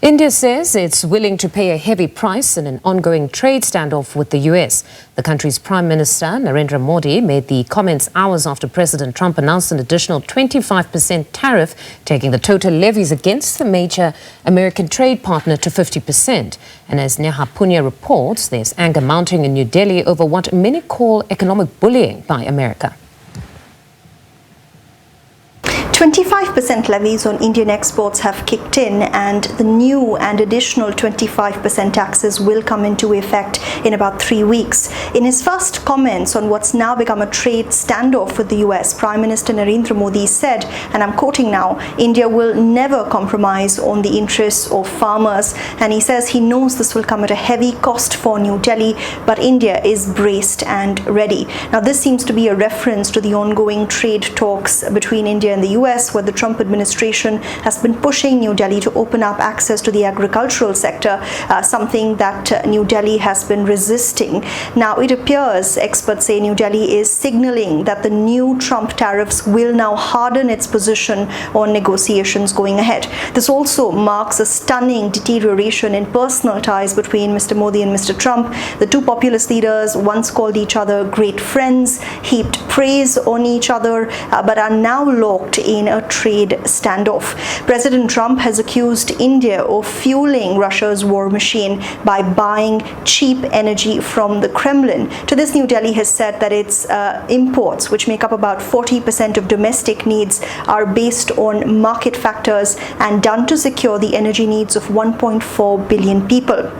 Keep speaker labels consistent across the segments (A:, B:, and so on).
A: India says it's willing to pay a heavy price in an ongoing trade standoff with the US. The country's Prime Minister Narendra Modi made the comments hours after President Trump announced an additional 25% tariff, taking the total levies against the major American trade partner to 50%. And as Neha Poonia reports, there's anger mounting in New Delhi over what many call economic bullying by America.
B: 25% levies on Indian exports have kicked in, and the new and additional 25% taxes will come into effect in about 3 weeks. In his first comments on what's now become a trade standoff with the US, Prime Minister Narendra Modi said, and I'm quoting now, "India will never compromise on the interests of farmers." And he says he knows this will come at a heavy cost for New Delhi, but India is braced and ready. Now, this seems to be a reference to the ongoing trade talks between India and the US, where the Trump administration has been pushing New Delhi to open up access to the agricultural sector, something that New Delhi has been resisting. Now, it appears, experts say, New Delhi is signaling that the new Trump tariffs will now harden its position on negotiations going ahead. This also marks a stunning deterioration in personal ties between Mr. Modi and Mr. Trump. The two populist leaders once called each other great friends, heaped praise on each other, but are now locked in a trade standoff. President Trump has accused India of fueling Russia's war machine by buying cheap energy from the Kremlin. To this, New Delhi has said that its imports, which make up about 40% of domestic needs, are based on market factors and done to secure the energy needs of 1.4 billion people.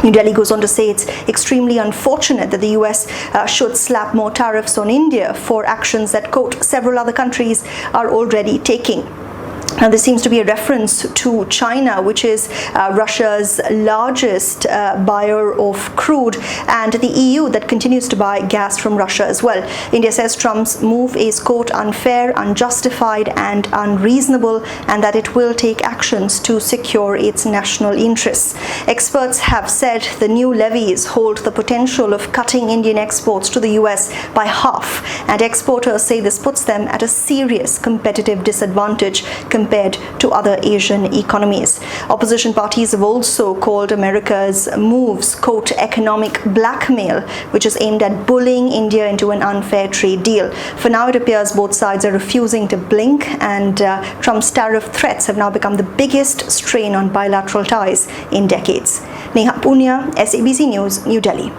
B: New Delhi goes on to say it's extremely unfortunate that the US should slap more tariffs on India for actions that, quote, several other countries are already taking. Now, this seems to be a reference to China, which is Russia's largest buyer of crude, and the EU that continues to buy gas from Russia as well. India says Trump's move is, quote, unfair, unjustified and unreasonable, and that it will take actions to secure its national interests. Experts have said the new levies hold the potential of cutting Indian exports to the US by half, and exporters say this puts them at a serious competitive disadvantage compared to other Asian economies. Opposition parties have also called America's moves, quote, economic blackmail, which is aimed at bullying India into an unfair trade deal. For now, it appears both sides are refusing to blink, and Trump's tariff threats have now become the biggest strain on bilateral ties in decades. Neha Poonia, SABC News, New Delhi.